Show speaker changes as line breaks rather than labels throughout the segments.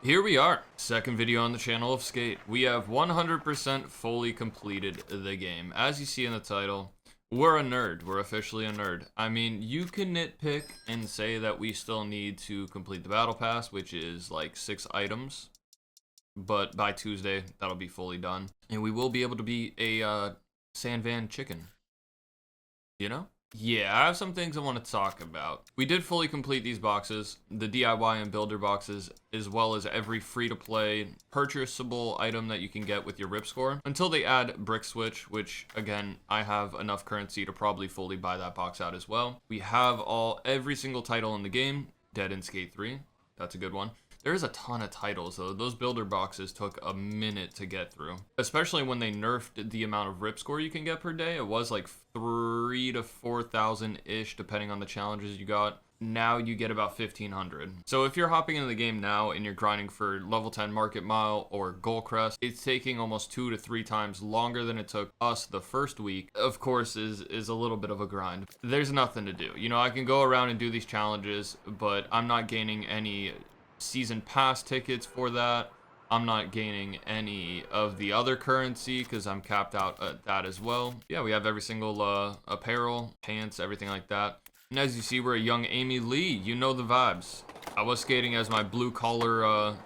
Here we are, second video on the channel of Skate. We have 100% fully completed the game. As you see in the title, we're a nerd. We're officially a nerd. I mean, you can nitpick and say that we still need to complete the battle pass, which is like 6 items. But by Tuesday, that'll be fully done. And we will be able to be a Sandvan chicken. You know? Yeah, I have some things I want to talk about. We did fully complete these boxes, the DIY and builder boxes, as well as every free-to-play purchasable item that you can get with your RIP score, until they add Brick Switch, which, again, I have enough currency to probably fully buy that box out as well. We have every single title in the game, Dead in Skate 3. That's a good one. There's a ton of titles, though. Those builder boxes took a minute to get through, especially when they nerfed the amount of RIP score you can get per day. It was like 3,000 to 4,000-ish, depending on the challenges you got. Now you get about 1,500. So if you're hopping into the game now and you're grinding for level 10 Market Mile or Goal Crest, it's taking almost 2 to 3 times longer than it took us the first week. Of course, is a little bit of a grind. There's nothing to do. You know, I can go around and do these challenges, but I'm not gaining any season pass tickets for that. I'm not gaining any of the other currency because I'm capped out at that as well. Yeah, we have every single apparel, pants, everything like that. And as you see, we're a young Amy Lee. You know the vibes. I was skating as my blue collar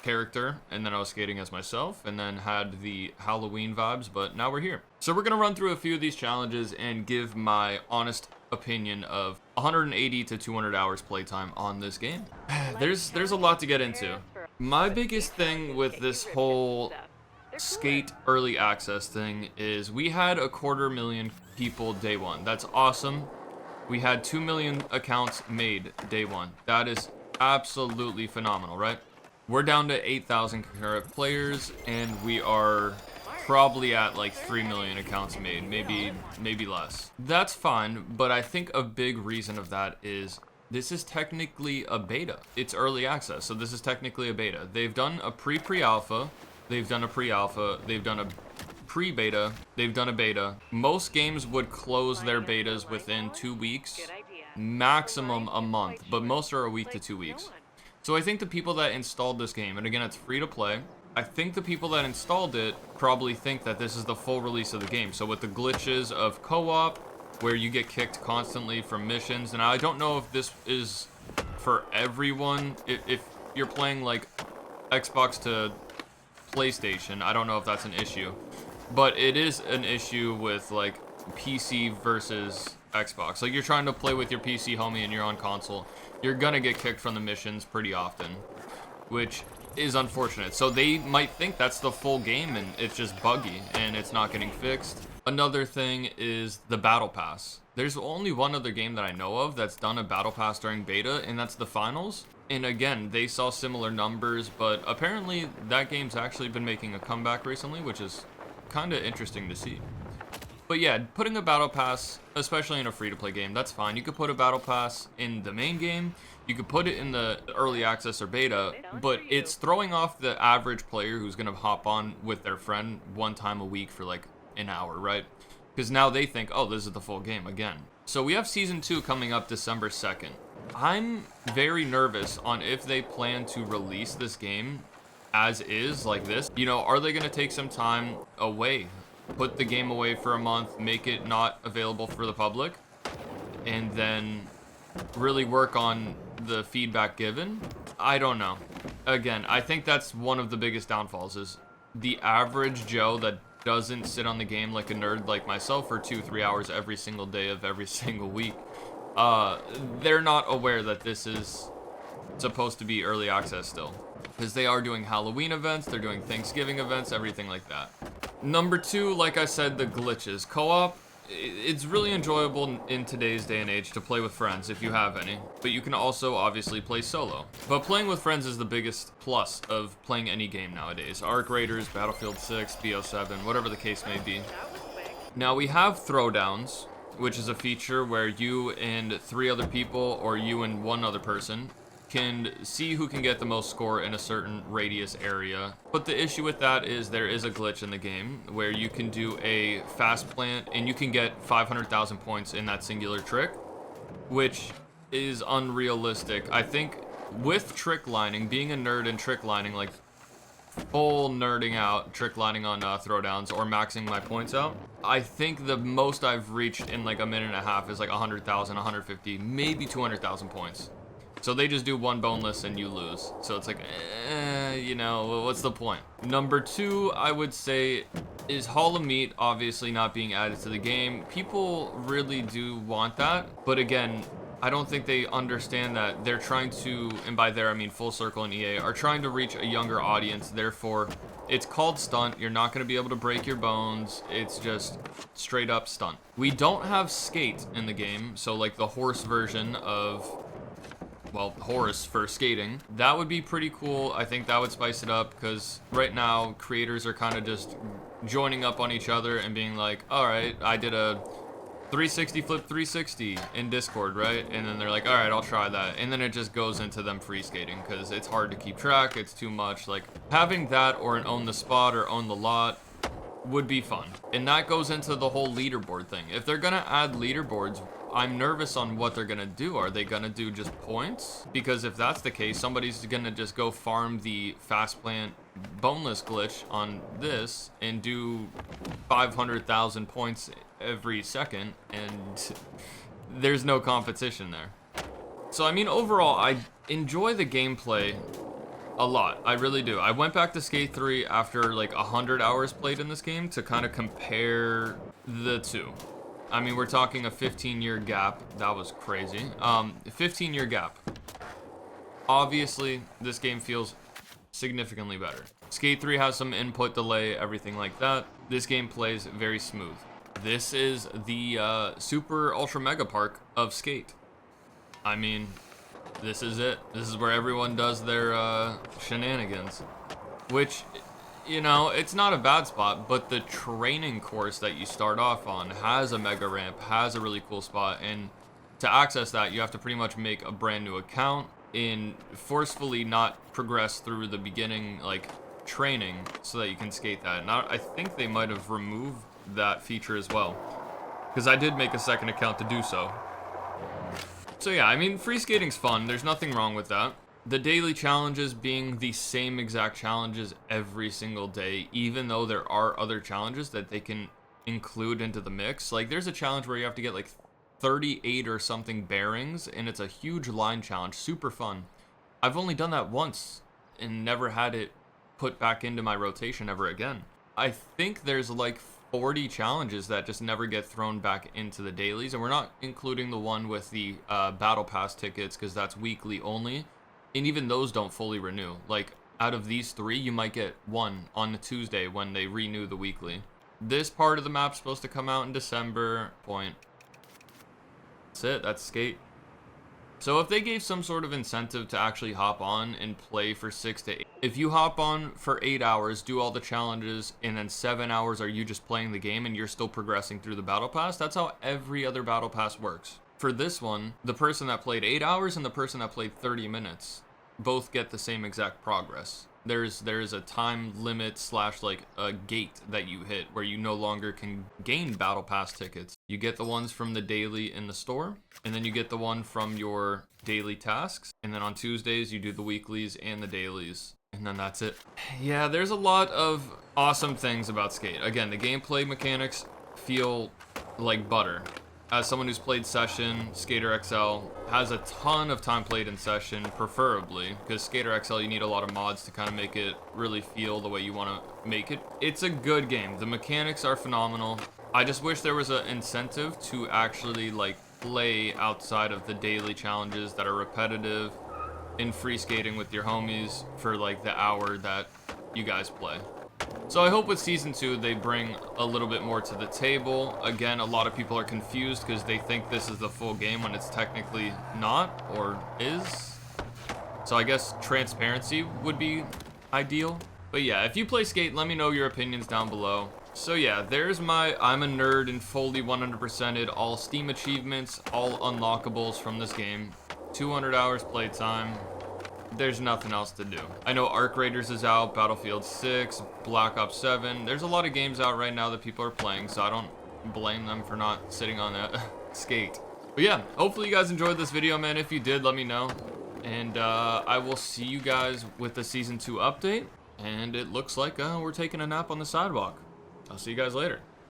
character, and then I was skating as myself, and then had the Halloween vibes, but now we're here. So we're gonna run through a few of these challenges and give my honest opinion of 180 to 200 hours playtime on this game. There's a lot to get into. My biggest thing with this whole Skate early access thing is we had 250,000 people day one. That's awesome. We had 2 million accounts made day one. That is absolutely phenomenal, right? We're down to 8,000 concurrent players, and we are probably at like 3 million accounts made, maybe less. That's fine, but I think a big reason of that is this is technically a beta. It's early access, so this is technically a beta. They've done a pre-alpha, they've done a pre-alpha, they've done a pre-beta, they've done a beta. Most games would close their betas within 2 weeks, maximum a month, but most are a week to 2 weeks. So I think the people that installed this game, and again, it's free to play, I think the people that installed it probably think that this is the full release of the game. So with the glitches of co-op, where you get kicked constantly from missions, and I don't know if this is for everyone. If you're playing like Xbox to PlayStation, I don't know if that's an issue. But it is an issue with like PC versus Xbox. Like you're trying to play with your PC homie and you're on console, you're gonna get kicked from the missions pretty often, which is unfortunate. So they might think that's the full game and it's just buggy and it's not getting fixed. Another thing is the battle pass. There's only one other game that I know of that's done a battle pass during beta, and that's the finals. And again, they saw similar numbers, but apparently that game's actually been making a comeback recently, which is kind of interesting to see. But yeah, putting a battle pass, especially in a free-to-play game, that's fine. You could put a battle pass in the main game, you could put it in the early access or beta, but it's throwing off the average player who's gonna hop on with their friend one time a week for like an hour, right? Because now they think, oh, this is the full game again. So we have Season 2 coming up December 2nd. I'm very nervous on if they plan to release this game as is, like this. You know, are they gonna take some time away? Put the game away for a month, make it not available for the public, and then really work on the feedback given? I don't know. Again, I think that's one of the biggest downfalls is the average Joe that doesn't sit on the game like a nerd like myself for 2-3 hours every single day of every single week. They're not aware that this is supposed to be early access still, because they are doing Halloween events, they're doing Thanksgiving events, everything like that. Number 2, like I said, the glitches. Co-op, it's really enjoyable in today's day and age to play with friends if you have any, but you can also obviously play solo. But playing with friends is the biggest plus of playing any game nowadays. Arc Raiders, Battlefield 6, BO7, whatever the case may be. Now we have throwdowns, which is a feature where you and 3 other people, or you and 1 other person, can see who can get the most score in a certain radius area. But the issue with that is there is a glitch in the game where you can do a fast plant and you can get 500,000 points in that singular trick, which is unrealistic. I think with trick lining, being a nerd and trick lining, like full nerding out, trick lining on throwdowns or maxing my points out, I think the most I've reached in like a minute and a half is like 100,000, 150, maybe 200,000 points. So they just do one boneless and you lose. So it's like, you know, what's the point? Number 2, I would say, is Hall of Meat obviously not being added to the game. People really do want that, but again, I don't think they understand that they're trying to, and by there I mean Full Circle and EA, are trying to reach a younger audience. Therefore, it's called stunt. You're not going to be able to break your bones. It's just straight up stunt. We don't have skate in the game, so like the horse version of, well, horse for skating. That would be pretty cool. I think that would spice it up, because right now creators are kind of just joining up on each other and being like, all right, I did a 360 flip 360 in Discord, right? And then they're like, all right, I'll try that. And then it just goes into them free skating because it's hard to keep track. It's too much. Like having that or an own the spot or own the lot would be fun. And that goes into the whole leaderboard thing. If they're gonna add leaderboards, I'm nervous on what they're gonna do. Are they gonna do just points? Because if that's the case, somebody's gonna just go farm the fast plant boneless glitch on this and do 500,000 points every second, and there's no competition there. So I mean, overall, I enjoy the gameplay a lot. I really do. I went back to Skate 3 after like 100 hours played in this game to kind of compare the two. I mean, we're talking a 15-year gap. That was crazy. 15-year gap. Obviously, this game feels significantly better. Skate 3 has some input delay, everything like that. This game plays very smooth. This is the super ultra mega park of Skate. I mean, this is it. This is where everyone does their shenanigans. Which, you know, it's not a bad spot, but the training course that you start off on has a mega ramp, has a really cool spot, and to access that, you have to pretty much make a brand new account and forcefully not progress through the beginning, like, training so that you can skate that. Now, I think they might have removed that feature as well, because I did make a second account to do so. So yeah, I mean, free skating's fun. There's nothing wrong with that. The daily challenges being the same exact challenges every single day, even though there are other challenges that they can include into the mix. Like, there's a challenge where you have to get like 38 or something bearings, and it's a huge line challenge. Super fun. I've only done that once and never had it put back into my rotation ever again. I think there's like 40 challenges that just never get thrown back into the dailies, and we're not including the one with the battle pass tickets, because that's weekly only, and even those don't fully renew. Like, out of these 3, you might get 1 on the Tuesday when they renew the weekly. This part of the map's supposed to come out in December. Point. That's it. That's Skate. So if they gave some sort of incentive to actually hop on and play for 6 to 8, if you hop on for 8 hours, do all the challenges, and then 7 hours are you just playing the game and you're still progressing through the battle pass, that's how every other battle pass works. For this one, the person that played 8 hours and the person that played 30 minutes both get the same exact progress. There's a time limit / like a gate that you hit where you no longer can gain battle pass tickets. You get the ones from the daily in the store, and then you get the one from your daily tasks, and then on Tuesdays you do the weeklies and the dailies, and then that's it. Yeah, there's a lot of awesome things about Skate. Again, the gameplay mechanics feel like butter. As someone who's played Session, Skater XL has a ton of time played in Session, preferably, because Skater XL, you need a lot of mods to kind of make it really feel the way you want to make it. It's a good game. The mechanics are phenomenal. I just wish there was an incentive to actually, like, play outside of the daily challenges that are repetitive in free skating with your homies for, like, the hour that you guys play. So I hope with Season 2 they bring a little bit more to the table. Again, a lot of people are confused because they think this is the full game when it's technically not, or is. So I guess transparency would be ideal. But yeah, if you play Skate, let me know your opinions down below. So yeah, there's my I'm a nerd and fully 100%ed all Steam achievements, all unlockables from this game. 200 hours playtime. There's nothing else to do. I know Arc Raiders is out, Battlefield 6, Black Ops 7. There's a lot of games out right now that people are playing, so I don't blame them for not sitting on that Skate. But yeah, hopefully you guys enjoyed this video, man. If you did, let me know. And I will see you guys with the Season 2 update. And it looks like we're taking a nap on the sidewalk. I'll see you guys later.